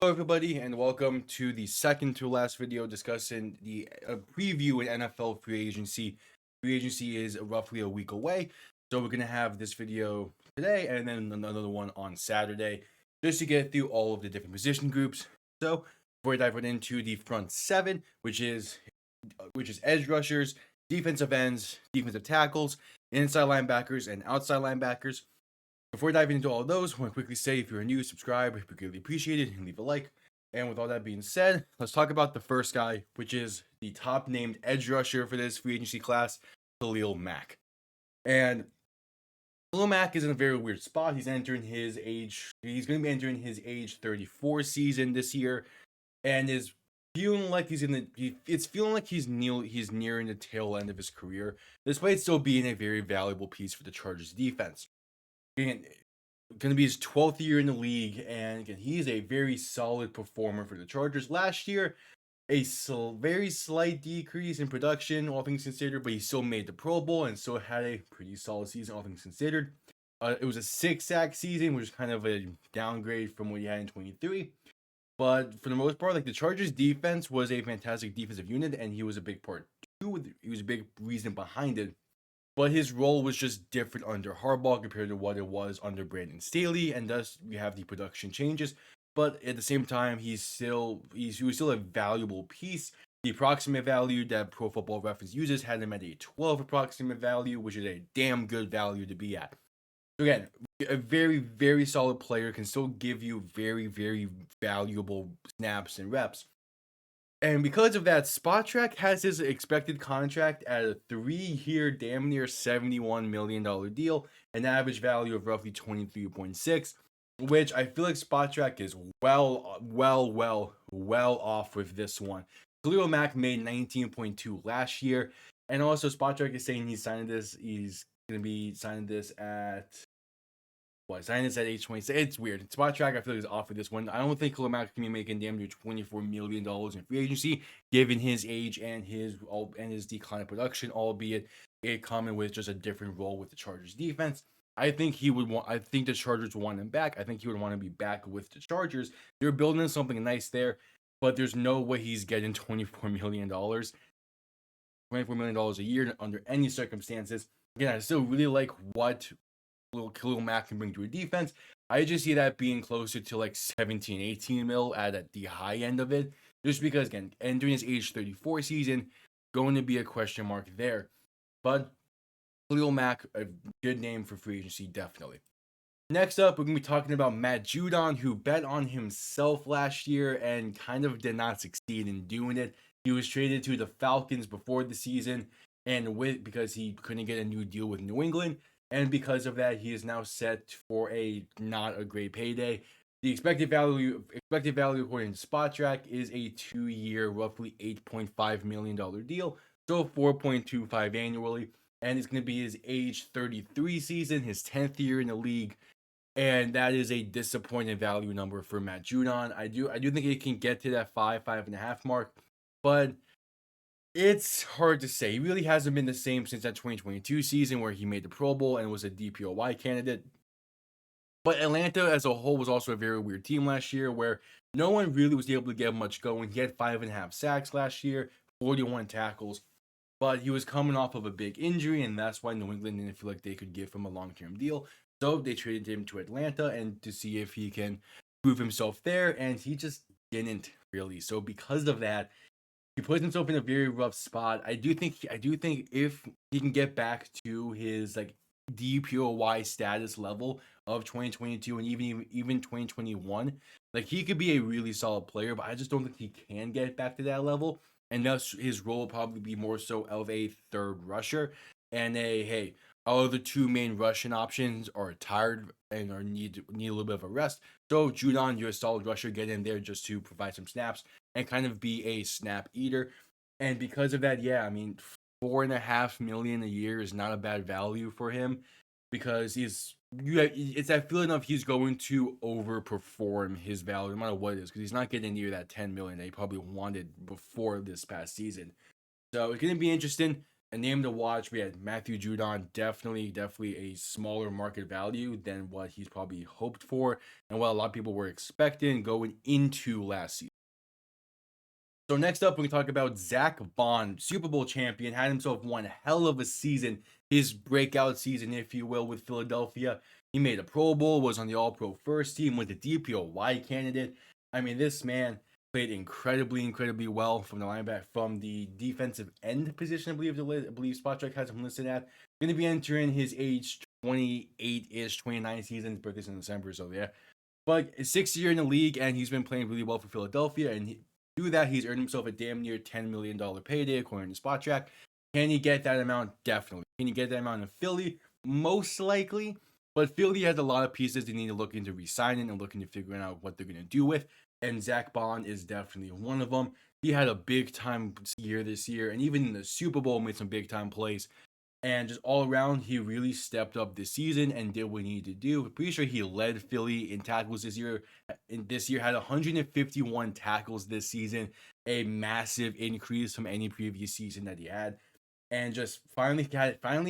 Hello, everybody, and welcome to the second to last video discussing the preview in NFL free agency. Free agency is roughly a week away, so we're gonna have this video today and then another one on Saturday, just to get through all of the different position groups. So before we dive right into the front seven, which is edge rushers, defensive ends, defensive tackles, inside linebackers, and outside linebackers. Before diving into all of those, I want to quickly say if you're new, subscribe, we greatly appreciate it, and leave a like. And with all that being said, let's talk about the first guy, which is the top named edge rusher for this free agency class, Khalil Mack. And Khalil Mack is in a very weird spot. He's going to be entering his age 34 season this year, and is feeling like it's feeling like he's nearing the tail end of his career, despite still being a very valuable piece for the Chargers defense. Again, going to be his 12th year in the league, and again, he is a very solid performer for the Chargers. Last year, very slight decrease in production, all things considered, but he still made the Pro Bowl and still had a pretty solid season, all things considered. It was a 6-sack season, which is kind of a downgrade from what he had in 23. But for the most part, like the Chargers defense was a fantastic defensive unit, and he was a big part too. He was a big reason behind it, but his role was just different under Harbaugh compared to what it was under Brandon Staley, and thus we have the production changes. But at the same time, he was still a valuable piece. The approximate value that Pro Football Reference uses had him at a 12 approximate value, which is a damn good value to be at. So again, a very solid player can still give you very valuable snaps and reps. And because of that, Spotrac has his expected contract at a 3-year, damn near $71 million deal, an average value of roughly 23.6, which I feel like Spotrac is well off with this one. Khalil Mack made 19.2 last year, and also Spotrac is saying he's going to be signing this at signing this at age 26. It's weird. Spotrac, I feel like is off for this one. I don't think Khalil Mack can be making damn near $24 million in free agency, given his age and his decline in production, albeit it coming with just a different role with the Chargers defense. I think the Chargers want him back. I think he would want to be back with the Chargers. They're building something nice there, but there's no way he's getting $24 million. $24 million a year under any circumstances. Again, I still really like what Khalil Mack can bring to a defense. I just see that being closer to like 17, 18 mil at the high end of it. Just because, again, entering his age 34 season, going to be a question mark there. But Khalil Mack, a good name for free agency, definitely. Next up, we're going to be talking about Matt Judon, who bet on himself last year and kind of did not succeed in doing it. He was traded to the Falcons before the season, and because he couldn't get a new deal with New England, and because of that, he is now set for a not a great payday. The expected value according to Spotrac is a 2-year, roughly $8.5 million deal, so 4.25 annually, and it's going to be his age 33 season, his 10th year in the league, and that is a disappointing value number for Matt Judon. I do think he can get to that 5.5 mark, but it's hard to say. He really hasn't been the same since that 2022 season where he made the Pro Bowl and was a DPOY candidate. But Atlanta as a whole was also a very weird team last year where no one really was able to get much going. He had 5.5 sacks last year, 41 tackles, but he was coming off of a big injury, and that's why New England didn't feel like they could give him a long-term deal. So they traded him to Atlanta and to see if he can prove himself there, and he just didn't really. So because of that, he puts himself in a very rough spot. I do think if he can get back to his like DPOY status level of 2022 and even 2021, like he could be a really solid player, but I just don't think he can get back to that level. And thus his role will probably be more so of a third rusher and all of the two main Russian options are tired and need a little bit of a rest. So Judon, you're a solid rusher, get in there just to provide some snaps and kind of be a snap eater. And because of that, yeah, I mean, 4.5 million a year is not a bad value for him because it's that feeling of he's going to overperform his value no matter what it is because he's not getting near that 10 million that he probably wanted before this past season. So it's going to be interesting. a name to watch. We had Matthew Judon, definitely a smaller market value than what he's probably hoped for and what a lot of people were expecting going into last season. So next up, we can talk about Zach Bond, Super Bowl champion, had himself one hell of a season, his breakout season, if you will, with Philadelphia. He made a Pro Bowl, was on the All-Pro first team, was the DPOY candidate. I mean, this man played incredibly well from the linebacker, from the defensive end position. I believe Spotrac has him listed at. Going to be entering his age 28-ish, 29 season. His birthday's in December, so yeah. But 6th year in the league, and he's been playing really well for Philadelphia, and through that, he's earned himself a damn near $10 million payday, according to Spotrac. Can he get that amount? Definitely. Can he get that amount in Philly? Most likely. But Philly has a lot of pieces they need to look into re-signing and looking to figuring out what they're going to do with. And Zach Bond is definitely one of them. He had a big-time year this year, and even in the Super Bowl made some big-time plays. And just all around, he really stepped up this season and did what he needed to do. I'm pretty sure he led Philly in tackles this year. Had 151 tackles this season, a massive increase from any previous season that he had. And just finally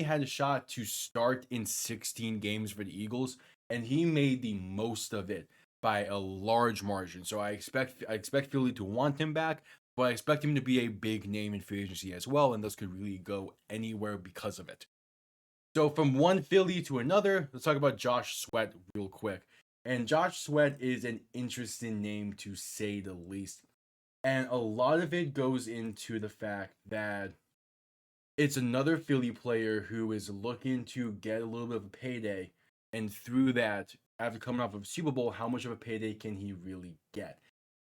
had a shot to start in 16 games for the Eagles, and he made the most of it by a large margin. So I expect Philly to want him back, but I expect him to be a big name in free agency as well, and those could really go anywhere because of it. So from one Philly to another, let's talk about Josh Sweat real quick. And Josh Sweat is an interesting name to say the least. And a lot of it goes into the fact that it's another Philly player who is looking to get a little bit of a payday. And through that, after coming off of Super Bowl, how much of a payday can he really get?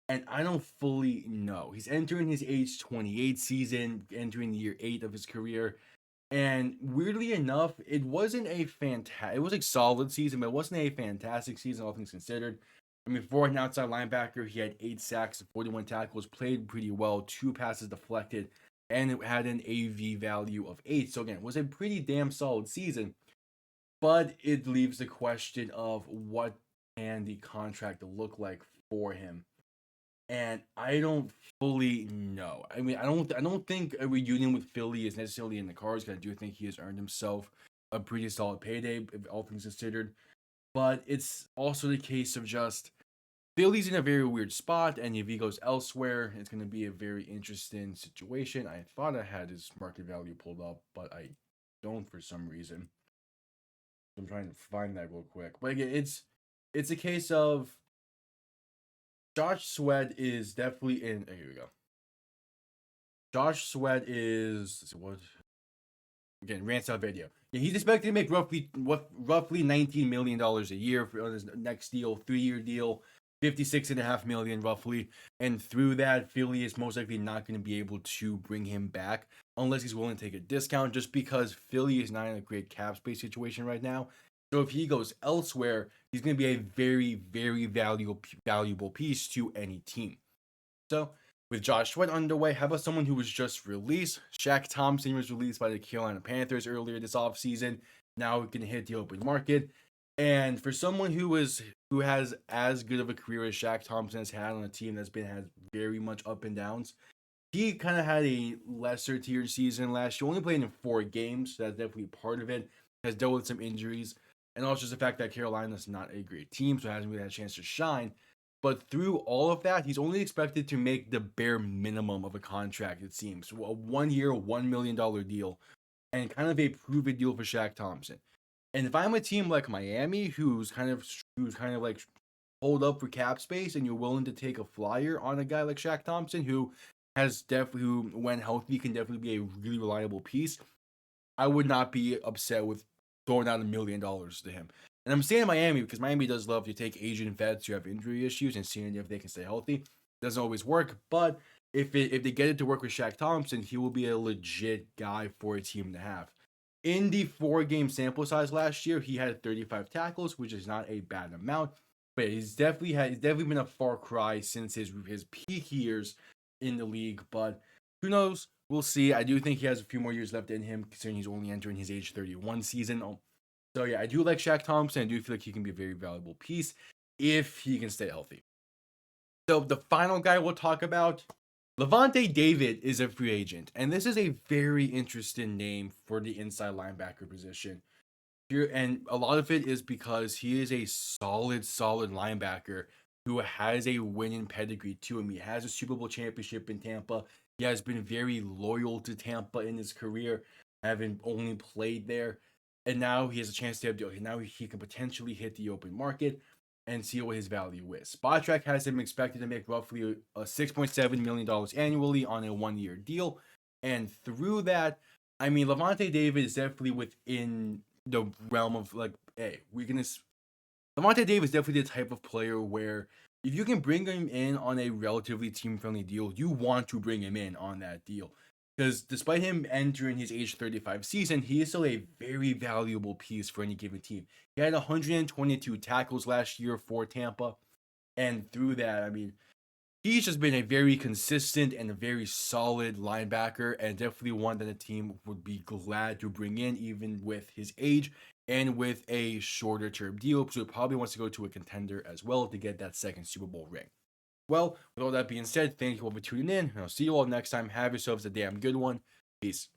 And I don't fully know. He's entering his age 28 season, entering year 8 of his career. And weirdly enough, it wasn't a it was a solid season, but it wasn't a fantastic season, all things considered. I mean, for an outside linebacker, he had 8 sacks, 41 tackles, played pretty well, 2 passes deflected, and it had an AV value of 8. So again, it was a pretty damn solid season. But it leaves the question of what can the contract look like for him. And I don't fully know. I mean, I don't think a reunion with Philly is necessarily in the cards, because I do think he has earned himself a pretty solid payday, if all things considered. But it's also the case of just Philly's in a very weird spot, and if he goes elsewhere, it's going to be a very interesting situation. I thought I had his market value pulled up, but I don't for some reason. I'm trying to find that real quick. But again, it's a case of Josh Sweat is definitely in. Here we go. Josh Sweat is what? Again, rants out video. Yeah, he's expected to make roughly $19 million a year for his next deal, 3-year deal, $56.5 million roughly. And through that, Philly is most likely not going to be able to bring him back unless he's willing to take a discount, just because Philly is not in a great cap space situation right now. So if he goes elsewhere, he's going to be a very valuable piece to any team. So with Josh Sweat underway, how about someone who was just released? Shaq Thompson was released by the Carolina Panthers earlier this offseason. Now we can hit the open market. And for someone who has as good of a career as Shaq Thompson has had on a team that's had very much up and downs, he kind of had a lesser tier season last year. Only played in 4 games, so that's definitely part of it. Has dealt with some injuries. And also just the fact that Carolina's not a great team, so hasn't really had a chance to shine. But through all of that, he's only expected to make the bare minimum of a contract, it seems. A 1-year, $1 million deal, and kind of a proven deal for Shaq Thompson. And if I'm a team like Miami, who's kind of like hold up for cap space, and you're willing to take a flyer on a guy like Shaq Thompson, who when healthy, can definitely be a really reliable piece, I would not be upset with throwing out $1 million to him. And I'm saying Miami because Miami does love to take Asian vets who have injury issues and seeing if they can stay healthy. It doesn't always work, but if they get it to work with Shaq Thompson, he will be a legit guy for a team to have. In the 4-game sample size last year, he had 35 tackles, which is not a bad amount, but he's definitely been a far cry since his peak years in the league. But who knows? We'll see. I do think he has a few more years left in him, considering he's only entering his age 31 season. So yeah, I do like Shaq Thompson. I do feel like he can be a very valuable piece if he can stay healthy. So the final guy we'll talk about Lavonte David is a free agent, and this is a very interesting name for the inside linebacker position. Here, and a lot of it is because he is a solid linebacker who has a winning pedigree to him. He has a Super Bowl championship in Tampa. He has been very loyal to Tampa in his career, having only played there. And now he has a chance to have, now he can potentially hit the open market and see what his value is. Spotrac has him expected to make roughly $6.7 million annually on a 1-year deal. And through that, I mean, Lavonte David is definitely within the realm of like, hey, we're gonna. Lavonte Davis is definitely the type of player where if you can bring him in on a relatively team-friendly deal, you want to bring him in on that deal. Because despite him entering his age 35 season, he is still a very valuable piece for any given team. He had 122 tackles last year for Tampa. And through that, I mean, he's just been a very consistent and a very solid linebacker, and definitely one that the team would be glad to bring in, even with his age and with a shorter term deal. So he probably wants to go to a contender as well to get that second Super Bowl ring. Well, with all that being said, thank you all for tuning in, and I'll see you all next time. Have yourselves a damn good one. Peace.